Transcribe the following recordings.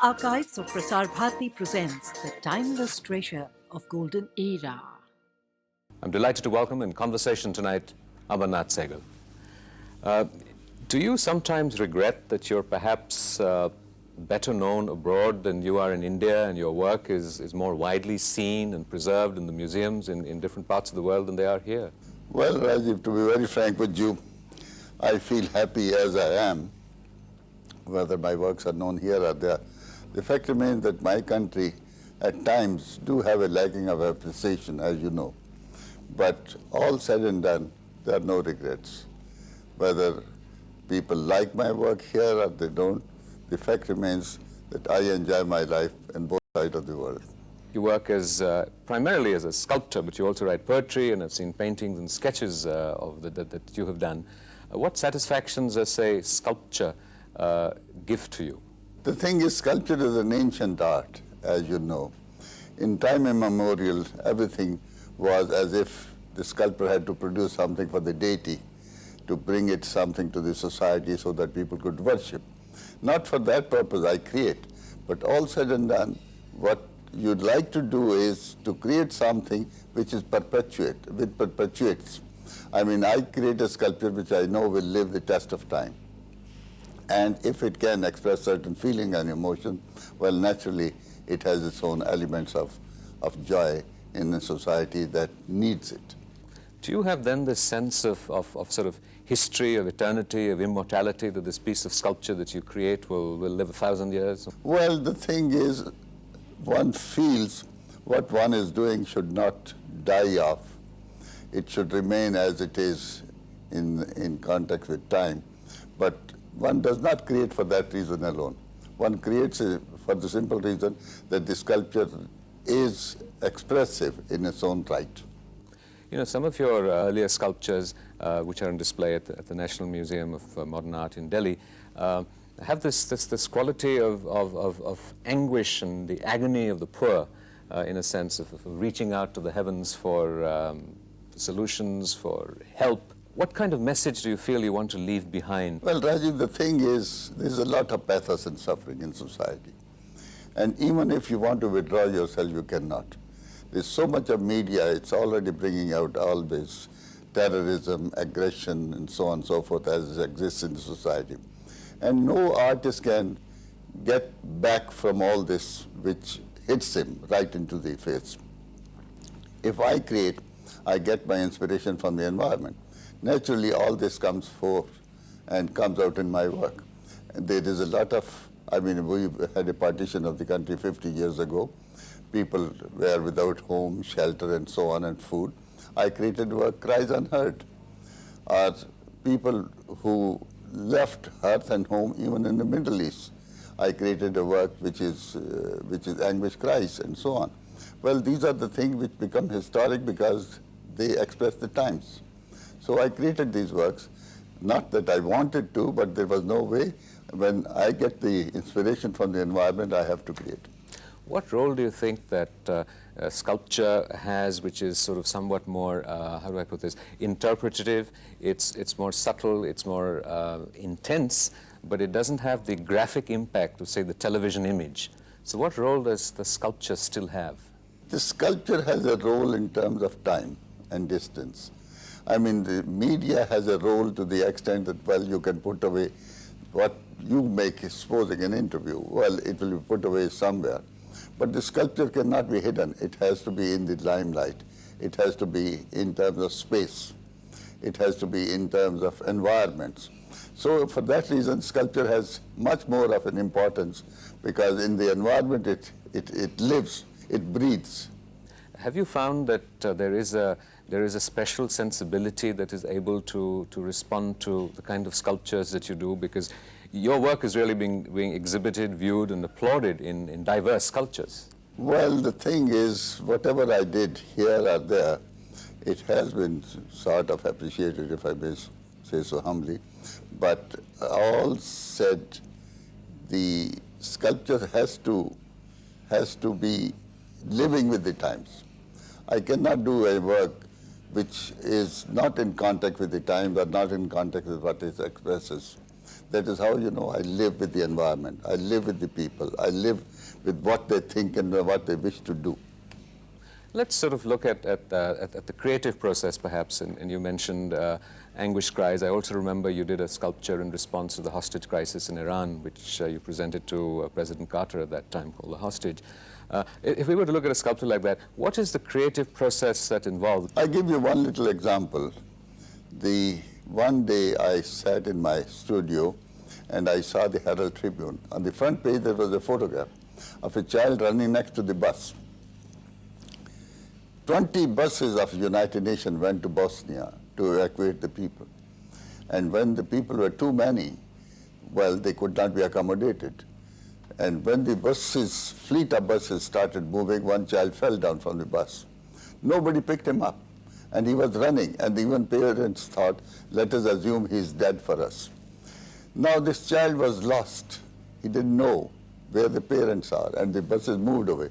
Archives of Prasar Bharati presents the timeless treasure of golden era. I'm delighted to welcome in conversation tonight Amarnath Sehgal. Do you sometimes regret that you're perhaps better known abroad than you are in India, and your work is more widely seen and preserved in the museums in different parts of the world than they are here? Well, Rajiv, to be very frank with you, I feel happy as I am, whether my works are known here or there. The fact remains that my country at times do have a lacking of appreciation, as you know. But all said and done, there are no regrets. Whether people like my work here or they don't, the fact remains that I enjoy my life in both sides of the world. You work as primarily as a sculptor, but you also write poetry, and I've seen paintings and sketches that you have done. What satisfactions does, say, sculpture give to you? The thing is, sculpture is an ancient art, as you know. In time immemorial, everything was as if the sculptor had to produce something for the deity, to bring it something to the society so that people could worship. Not for that purpose I create, but all said and done, what you'd like to do is to create something which is perpetuates. I mean, I create a sculpture which I know will live the test of time. And if it can express certain feeling and emotion, well, naturally, it has its own elements of joy in a society that needs it. Do you have then this sense of sort of history, of eternity, of immortality, that this piece of sculpture that you create will live 1,000 years? Well, the thing is, one feels what one is doing should not die off. It should remain as it is in contact with time. But one does not create for that reason alone. One creates for the simple reason that the sculpture is expressive in its own right. You know, some of your earlier sculptures, which are on display at the National Museum of Modern Art in Delhi, have this quality of anguish and the agony of the poor, in a sense of reaching out to the heavens for solutions, for help. What kind of message do you feel you want to leave behind? Well, Rajiv, the thing is, there's a lot of pathos and suffering in society. And even if you want to withdraw yourself, you cannot. There's so much of media, it's already bringing out all this terrorism, aggression, and so on and so forth as it exists in the society. And no artist can get back from all this which hits him right into the face. If I create, I get my inspiration from the environment. Naturally, all this comes forth and comes out in my work. And there is a lot of, I mean, we had a partition of the country 50 years ago. People were without home, shelter, and so on, and food. I created work, Cries Unheard. Or people who left hearth and home even in the Middle East. I created a work which is Anguish Cries, and so on. Well, these are the things which become historic because they express the times. So I created these works, not that I wanted to, but there was no way. When I get the inspiration from the environment, I have to create. What role do you think that sculpture has, which is sort of somewhat more, how do I put this, interpretative? It's more subtle, it's more intense, but it doesn't have the graphic impact of, say, the television image. So what role does the sculpture still have? The sculpture has a role in terms of time and distance. I mean, the media has a role to the extent that, well, you can put away what you make, supposing an interview, well, it will be put away somewhere. But the sculpture cannot be hidden. It has to be in the limelight. It has to be in terms of space. It has to be in terms of environments. So for that reason, sculpture has much more of an importance because in the environment it lives, it breathes. Have you found that there is a special sensibility that is able to respond to the kind of sculptures that you do? Because your work is really being exhibited, viewed, and applauded in diverse cultures. Well, the thing is, whatever I did here or there, it has been sort of appreciated, if I may say so humbly. But all said, the sculpture has to be living with the times. I cannot do a work which is not in contact with the times or not in contact with what it expresses. That is how, you know, I live with the environment. I live with the people. I live with what they think and what they wish to do. Let's sort of look at the creative process, perhaps, and you mentioned Anguish Cries. I also remember you did a sculpture in response to the hostage crisis in Iran, which you presented to President Carter at that time, called The Hostage. If we were to look at a sculpture like that, what is the creative process that involved? I give you one little example. One day I sat in my studio and I saw the Herald Tribune. On the front page there was a photograph of a child running next to the bus. 20 buses of United Nations went to Bosnia to evacuate the people. And when the people were too many, well, they could not be accommodated. And when the buses, fleet of buses started moving, one child fell down from the bus. Nobody picked him up. And he was running, and even parents thought, let us assume he's dead for us. Now this child was lost. He didn't know where the parents are, and the buses moved away.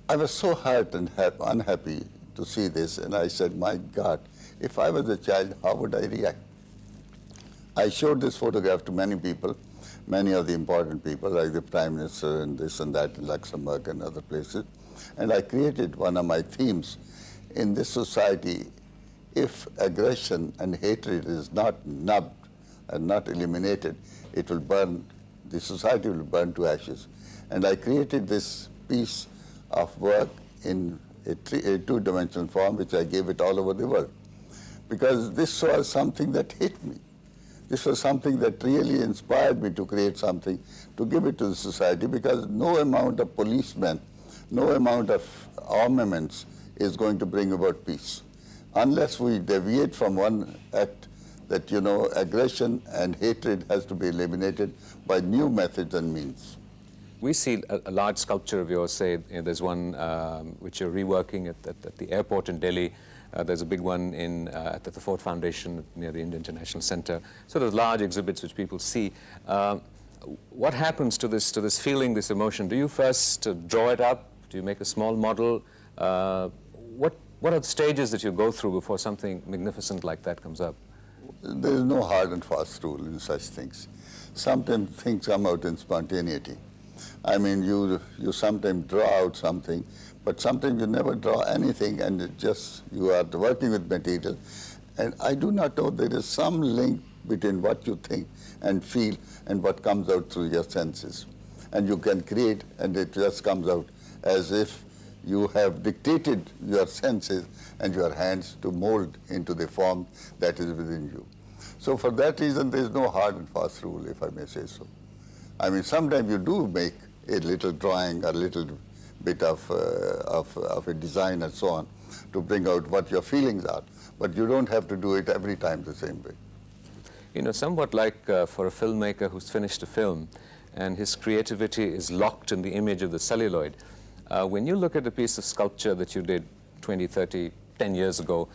I was so hurt and unhappy to see this, and I said, my God, if I was a child, how would I react? I showed this photograph to many people, many of the important people, like the Prime Minister and this and that in Luxembourg and other places, and I created one of my themes. In this society, if aggression and hatred is not nubbed and not eliminated, it will burn, the society will burn to ashes. And I created this piece of work in a two-dimensional form, which I gave it all over the world. Because this was something that hit me. This was something that really inspired me to create something, to give it to the society, because no amount of policemen, no amount of armaments is going to bring about peace. Unless we deviate from one act that, you know, aggression and hatred has to be eliminated by new methods and means. We see a large sculpture of yours, say, there's one which you're reworking at the airport in Delhi. There's a big one at the Ford Foundation near the Indian International Center. So there's large exhibits which people see. What happens to this feeling, this emotion? Do you first draw it up? Do you make a small model? What are the stages that you go through before something magnificent like that comes up? There is no hard and fast rule in such things. Sometimes things come out in spontaneity. I mean, you sometimes draw out something, but sometimes you never draw anything, and it just, you are working with material. And I do not know, there is some link between what you think and feel and what comes out through your senses. And you can create, and it just comes out as if you have dictated your senses and your hands to mold into the form that is within you. So for that reason, there is no hard and fast rule, if I may say so. I mean, sometimes you do make a little drawing, a little bit of a design and so on to bring out what your feelings are, but you don't have to do it every time the same way. You know, somewhat like for a filmmaker who's finished a film and his creativity is locked in the image of the celluloid, when you look at a piece of sculpture that you did 20, 30, 10 years ago,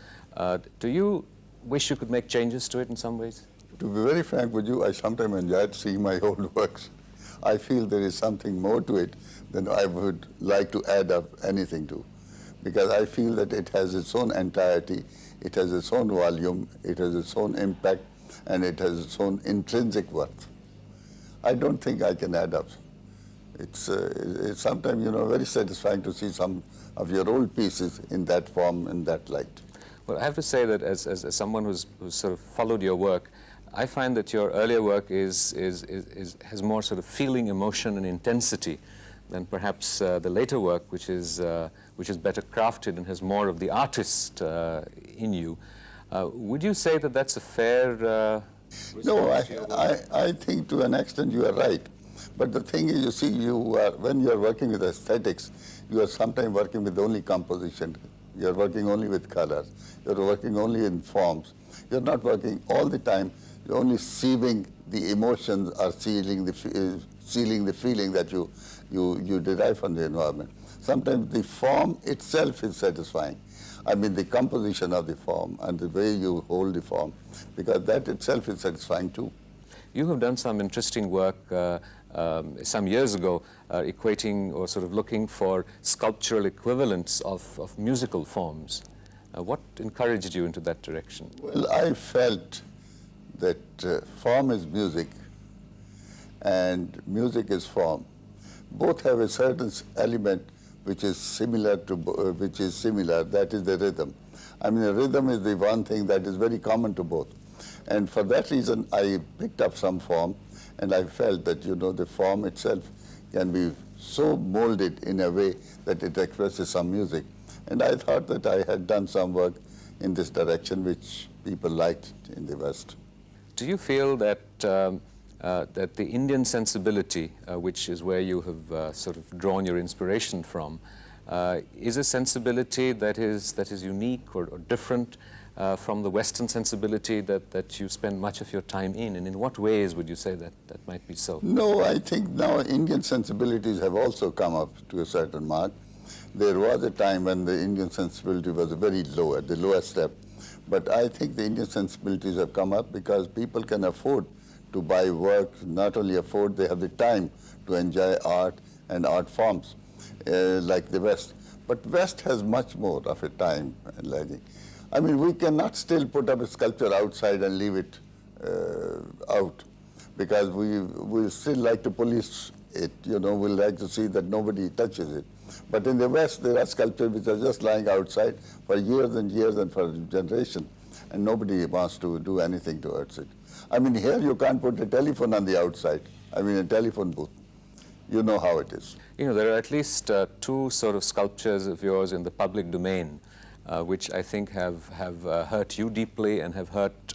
do you wish you could make changes to it in some ways? To be very frank with you, I sometimes enjoyed seeing my old works. I feel there is something more to it than I would like to add up anything to, because I feel that it has its own entirety, it has its own volume, it has its own impact, and it has its own intrinsic worth. I don't think I can add up. It's sometimes, you know, very satisfying to see some of your old pieces in that form, in that light. Well, I have to say that as someone who's sort of followed your work, I find that your earlier work has more sort of feeling, emotion, and intensity than perhaps the later work, which is better crafted and has more of the artist in you. Would you say that that's a fair? No, I think to an extent you are right. But the thing is, you see, when you are working with aesthetics, you are sometimes working with only composition. You are working only with colors. You are working only in forms. You are not working all the time. You're only sieving the emotions or sealing the feeling that you derive from the environment. Sometimes the form itself is satisfying. I mean, the composition of the form and the way you hold the form, because that itself is satisfying too. You have done some interesting work some years ago, equating or sort of looking for sculptural equivalents of musical forms. What encouraged you into that direction? Well, I felt that form is music and music is form. Both have a certain element which is similar to, that is the rhythm. I mean, the rhythm is the one thing that is very common to both. And for that reason, I picked up some form, and I felt that, the form itself can be so molded in a way that it expresses some music. And I thought that I had done some work in this direction which people liked in the West. Do you feel that that the Indian sensibility, which is where you have sort of drawn your inspiration from, is a sensibility that is unique or different from the Western sensibility that you spend much of your time in? And in what ways would you say that might be so? No, I think now Indian sensibilities have also come up to a certain mark. There was a time when the Indian sensibility was very low, at the lowest step. But I think the Indian sensibilities have come up because people can afford to buy work, not only afford, they have the time to enjoy art and art forms like the West. But West has much more of a time and lighting. I mean, we cannot still put up a sculpture outside and leave it out because we still like to police it, we like to see that nobody touches it. But in the West, there are sculptures which are just lying outside for years and years and for generations, and nobody wants to do anything towards it. I mean, here you can't put a telephone on the outside. I mean, a telephone booth. You know how it is. There are at least two sort of sculptures of yours in the public domain, which I think have hurt you deeply and have hurt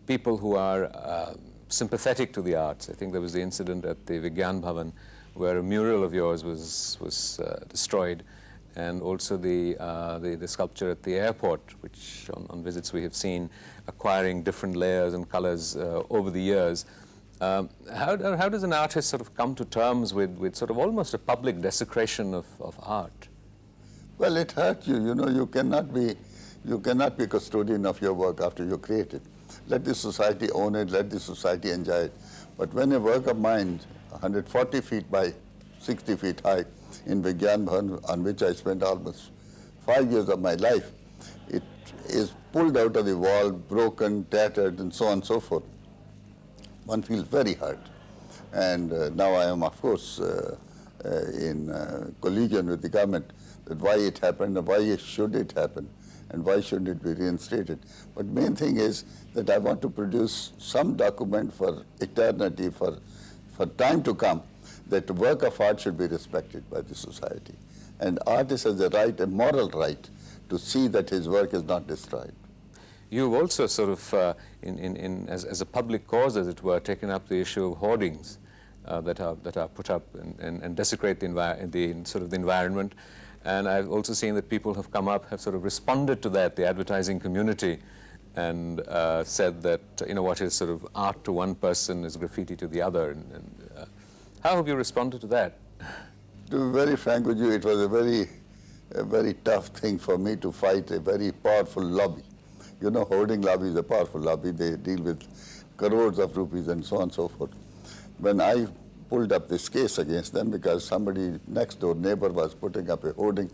people who are sympathetic to the arts. I think there was the incident at the Vigyan Bhavan where a mural of yours was destroyed, and also the sculpture at the airport, which on visits we have seen acquiring different layers and colors over the years. How does an artist sort of come to terms with sort of almost a public desecration of art? Well, it hurts you. You cannot be a custodian of your work after you create it. Let the society own it. Let the society enjoy it. But when a work of mine, 140 feet by 60 feet high, in Vigyan Bhavan, on which I spent almost 5 years of my life, it is pulled out of the wall, broken, tattered, and so on and so forth. One feels very hurt. And now I am, of course, in collision with the government that why it happened and why should it happen and why shouldn't it be reinstated. But main thing is that I want to produce some document for eternity, for time to come, that the work of art should be respected by the society. And artist has a right, a moral right, to see that his work is not destroyed. You've also sort of, as a public cause, as it were, taken up the issue of hoardings that are put up and desecrate the environment. And I've also seen that people have come up, have sort of responded to that, the advertising community, and said that, what is sort of art to one person is graffiti to the other. How have you responded to that? To be very frank with you, it was a very tough thing for me to fight a very powerful lobby. Hoarding lobby is a powerful lobby. They deal with crores of rupees and so on and so forth. When I pulled up this case against them because somebody next door neighbor was putting up a hoarding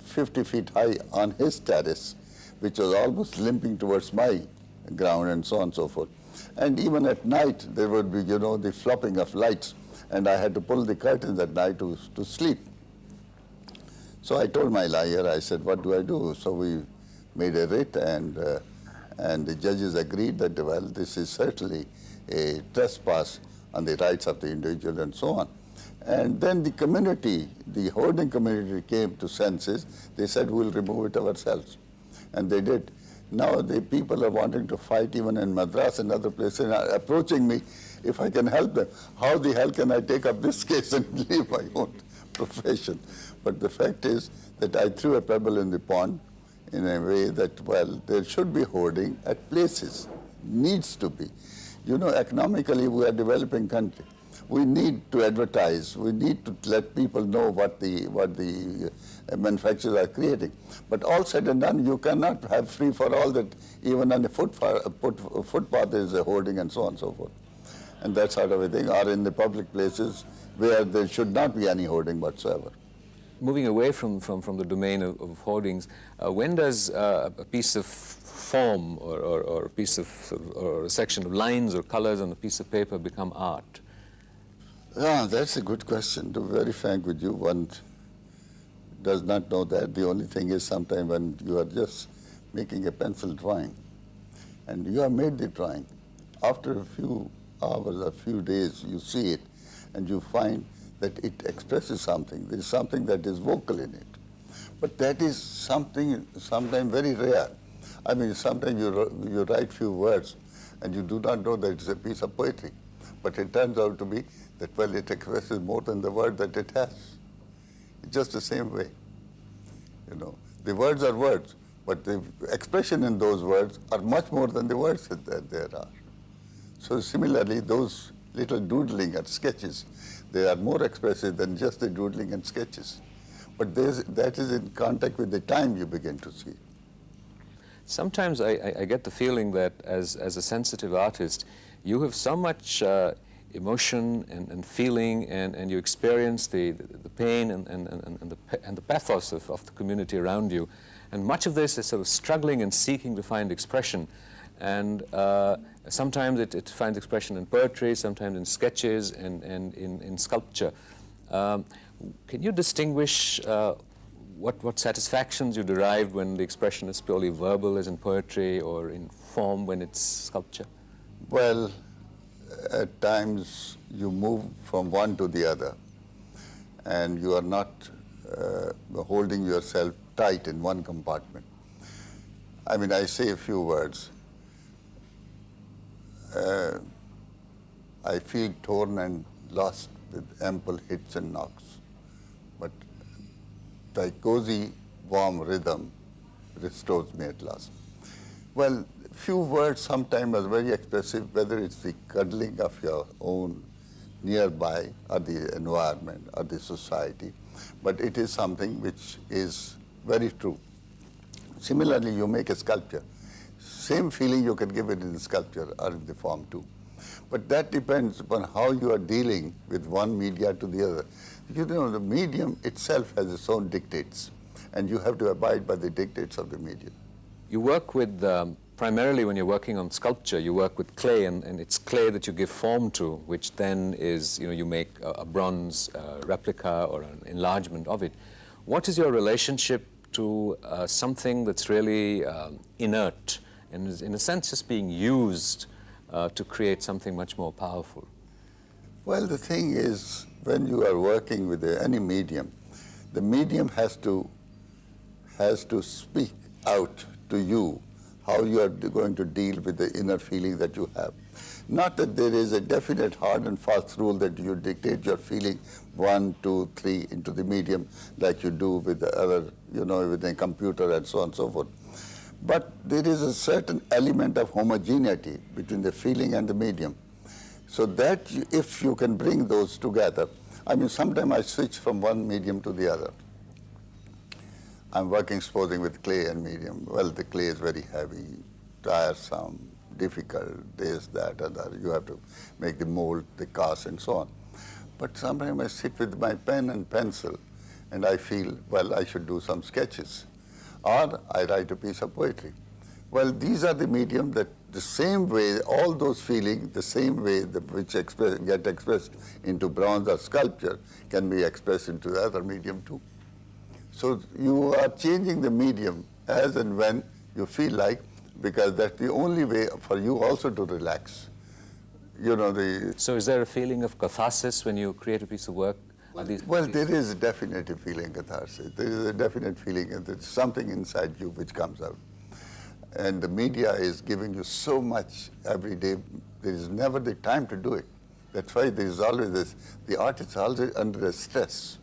50 feet high on his terrace, which was almost limping towards my ground and so on and so forth. And even at night, there would be, the flopping of lights, and I had to pull the curtains at night to sleep. So I told my lawyer, I said, what do I do? So we made a writ, and the judges agreed that, well, this is certainly a trespass on the rights of the individual and so on. And then the community, the hoarding community came to senses. They said, we'll remove it ourselves. And they did. Now the people are wanting to fight even in Madras and other places, and are approaching me if I can help them. How the hell can I take up this case and leave my own profession? But the fact is that I threw a pebble in the pond in a way that, well, there should be hoarding at places, needs to be. Economically, we are a developing country. We need to advertise. We need to let people know what the manufacturers are creating. But all said and done, you cannot have free for all that. Even on a footpath there is a hoarding and so on and so forth. And that sort of a thing, or in the public places where there should not be any hoarding whatsoever. Moving away from the domain of hoardings, when does a piece of form or a piece of, or a section of lines or colors on a piece of paper become art? Ah, that's a good question. To be very frank with you, one does not know that. The only thing is sometimes when you are just making a pencil drawing and you have made the drawing, after a few hours, a few days, you see it and you find that it expresses something. There is something that is vocal in it. But that is something sometimes very rare. I mean, sometimes you write few words and you do not know that it's a piece of poetry. But it turns out to be that, well, it expresses more than the word that it has. It's just the same way. You know, the words are words, but the expression in those words are much more than the words that there are. So similarly, those little doodling and sketches, they are more expressive than just the doodling and sketches. But that is in contact with the time you begin to see. Sometimes I get the feeling that as a sensitive artist, you have so much emotion and feeling, and you experience the pain and the pathos of the community around you. And much of this is sort of struggling and seeking to find expression. And sometimes it finds expression in poetry, sometimes in sketches and in sculpture. Can you distinguish what satisfactions you derive when the expression is purely verbal, as in poetry, or in form when it's sculpture? Well, at times you move from one to the other, and you are not holding yourself tight in one compartment. I mean, I say a few words. I feel torn and lost with ample hits and knocks, but thy cozy, warm rhythm restores me at last. Well, few words sometimes are very expressive, whether it's the cuddling of your own nearby, or the environment, or the society, but it is something which is very true. Similarly, you make a sculpture. Same feeling you can give it in sculpture or in the form too. But that depends upon how you are dealing with one media to the other. You know, the medium itself has its own dictates, and you have to abide by the dictates of the medium. You work with, primarily when you're working on sculpture, you work with clay, and it's clay that you give form to, which then is, you know, you make a bronze replica or an enlargement of it. What is your relationship to something that's really inert and is, in a sense, just being used to create something much more powerful? Well, the thing is, when you are working with any medium, the medium has to speak out to you how you are going to deal with the inner feeling that you have. Not that there is a definite hard and fast rule that you dictate your feeling 1, 2, 3 into the medium like you do with the other, you know, with a computer and so on and so forth. But there is a certain element of homogeneity between the feeling and the medium. So that if you can bring those together, I mean, sometimes I switch from one medium to the other. I'm working, supposing, with clay and medium. Well, the clay is very heavy, tiresome, difficult, this, that, other. You have to make the mold, the cast, and so on. But sometimes I sit with my pen and pencil, and I feel, well, I should do some sketches. Or I write a piece of poetry. Well, these are the medium that the same way, all those feelings, the same way which get expressed into bronze or sculpture can be expressed into the other medium too. So you are changing the medium as and when you feel like, because that's the only way for you also to relax. You know, So is there a feeling of catharsis when you create a piece of work? Well, there is a definite feeling catharsis. There is a definite feeling that there's something inside you which comes out. And the media is giving you so much every day. There is never the time to do it. That's why there is always this, the artist is always under a stress.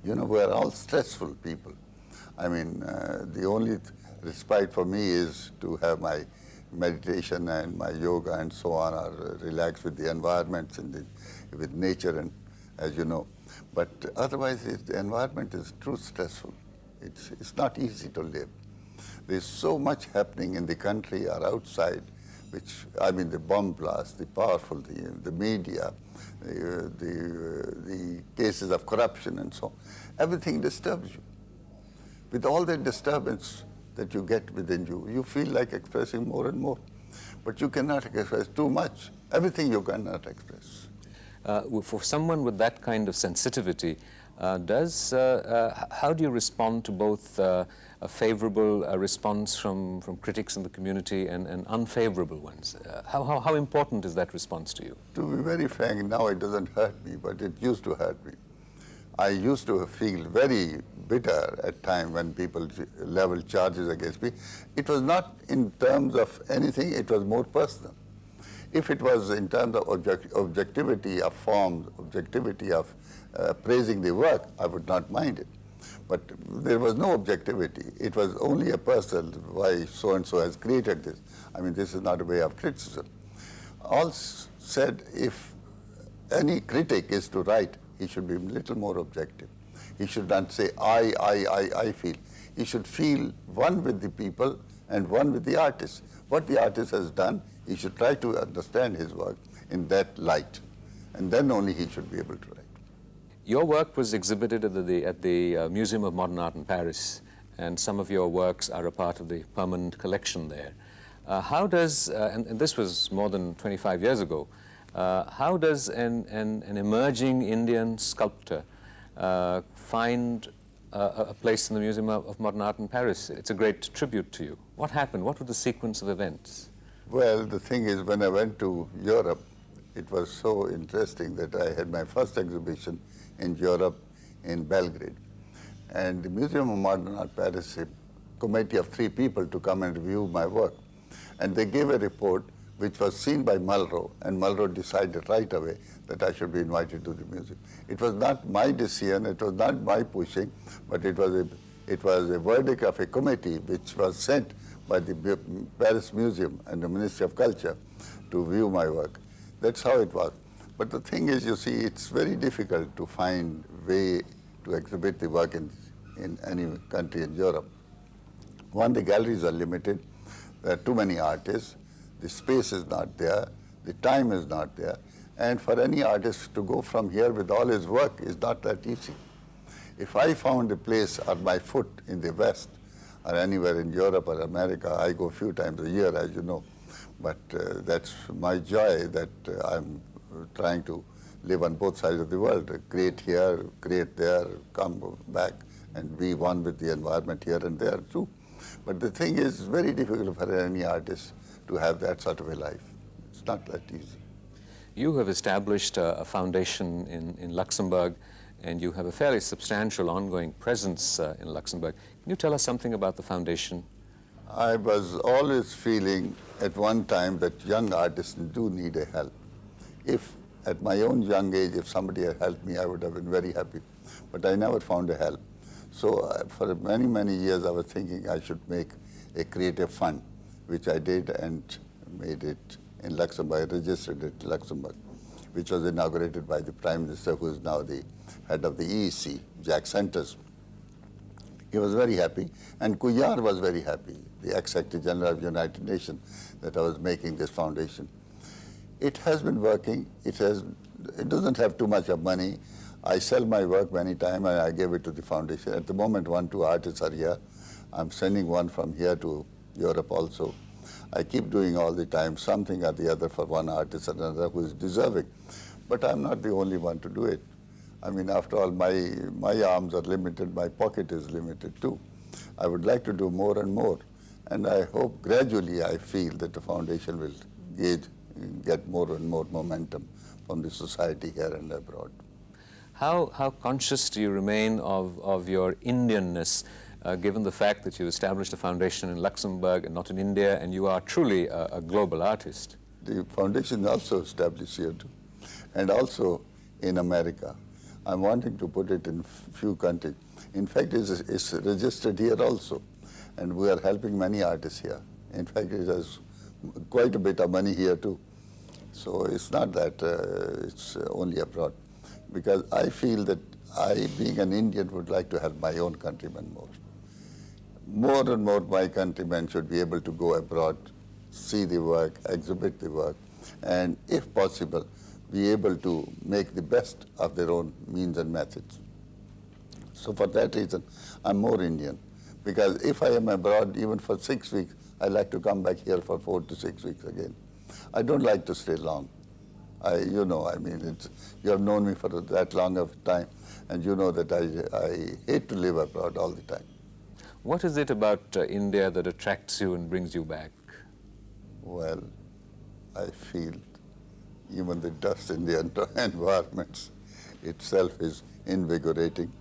You know, we are all stressful people. I mean, the only respite for me is to have my meditation and my yoga and so on, or relax with the environments and with nature, and as you know. But otherwise, the environment is too stressful. It's not easy to live. There's so much happening in the country or outside, which, I mean, the bomb blast, the powerful, the media, the cases of corruption and so on. Everything disturbs you. With all that disturbance, that you get within you. You feel like expressing more and more, but you cannot express too much. Everything you cannot express. For someone with that kind of sensitivity, how do you respond to both a favorable response from critics in the community and unfavorable ones? How important is that response to you? To be very frank, now it doesn't hurt me, but it used to hurt me. I used to feel very bitter at times when people leveled charges against me. It was not in terms of anything, it was more personal. If it was in terms of objectivity of forms, objectivity of praising the work, I would not mind it. But there was no objectivity. It was only a personal, why so-and-so has created this. I mean, this is not a way of criticism. All said, if any critic is to write, he should be a little more objective. He should not say, I feel. He should feel one with the people and one with the artist. What the artist has done, he should try to understand his work in that light. And then only he should be able to write. Your work was exhibited at the Museum of Modern Art in Paris, and some of your works are a part of the permanent collection there. How does, and this was more than 25 years ago, how does an emerging Indian sculptor find a place in the Museum of Modern Art in Paris? It's a great tribute to you. What happened? What was the sequence of events? Well, the thing is, when I went to Europe, it was so interesting that I had my first exhibition in Europe in Belgrade. And the Museum of Modern Art Paris, a committee of 3 people to come and review my work. And they gave a report which was seen by Malraux, and Malraux decided right away that I should be invited to the museum. It was not my decision, it was not my pushing, but it was a verdict of a committee which was sent by the Paris Museum and the Ministry of Culture to view my work. That's how it was. But the thing is, you see, it's very difficult to find a way to exhibit the work in any country in Europe. One, the galleries are limited. There are too many artists. The space is not there. The time is not there. And for any artist to go from here with all his work is not that easy. If I found a place on my foot in the West or anywhere in Europe or America, I go a few times a year, as you know. But that's my joy that I'm trying to live on both sides of the world, create here, create there, come back and be one with the environment here and there too. But the thing is, it's very difficult for any artist to have that sort of a life. It's not that easy. You have established a foundation in Luxembourg, and you have a fairly substantial ongoing presence in Luxembourg. Can you tell us something about the foundation? I was always feeling at one time that young artists do need a help. If at my own young age, if somebody had helped me, I would have been very happy. But I never found a help. So for many, many years, I was thinking I should make a creative fund, which I did and made it in Luxembourg. I registered it in Luxembourg, which was inaugurated by the Prime Minister, who is now the head of the EEC, Jack Senters. He was very happy, and Couillard was very happy, the ex-Secretary General of the United Nations, that I was making this foundation. It has been working. It doesn't have too much of money. I sell my work many times, and I give it to the foundation. At the moment, 2 artists are here. I'm sending one from here to Europe also. I keep doing all the time something or the other for one artist or another who is deserving. But I'm not the only one to do it. I mean, after all, my arms are limited, my pocket is limited too. I would like to do more and more. And I hope gradually I feel that the foundation will get more and more momentum from the society here and abroad. How conscious do you remain of your Indianness, given the fact that you established a foundation in Luxembourg and not in India, and you are truly a global artist? The foundation is also established here too, and also in America. I'm wanting to put it in few countries. In fact, it's registered here also, and we are helping many artists here. In fact, it has quite a bit of money here too. So it's not that it's only abroad. Because I feel that I, being an Indian, would like to help my own countrymen more. More and more my countrymen should be able to go abroad, see the work, exhibit the work, and if possible, be able to make the best of their own means and methods. So for that reason, I'm more Indian. Because if I am abroad even for 6 weeks, I like to come back here for 4 to 6 weeks again. I don't like to stay long. You have known me for that long of time, and you know that I hate to live abroad all the time. What is it about India that attracts you and brings you back? Well, I feel even the dust in the environments itself is invigorating,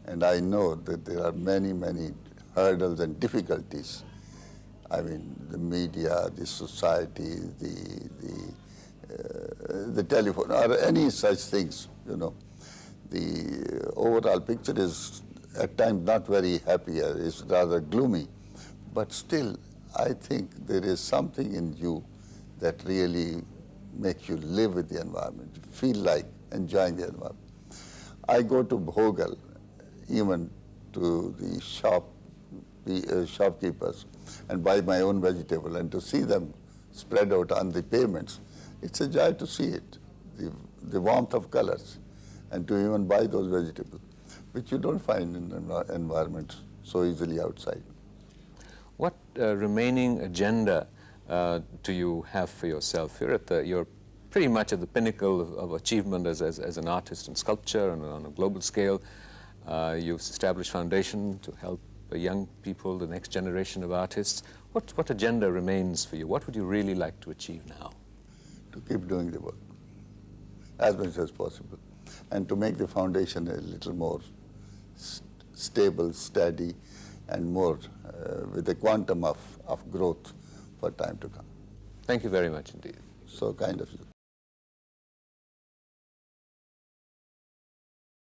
and I know that there are many, many hurdles and difficulties. I mean, the media, the society, the telephone, or any such things, you know. The overall picture is at times not very happy, it's rather gloomy, but still I think there is something in you that really makes you live with the environment, feel like enjoying the environment. I go to Bhogal, even to the shopkeepers, and buy my own vegetable, and to see them spread out on the pavements, it's a joy to see it, the warmth of colors, and to even buy those vegetables, which you don't find in environments so easily outside. What remaining agenda do you have for yourself? You're pretty much at the pinnacle of achievement as an artist in sculpture and on a global scale. You've established foundation to help young people, the next generation of artists. What agenda remains for you? What would you really like to achieve now? To keep doing the work as much as possible, and to make the foundation a little more stable, steady, and more with a quantum of growth for time to come. Thank you very much indeed. So kind of you.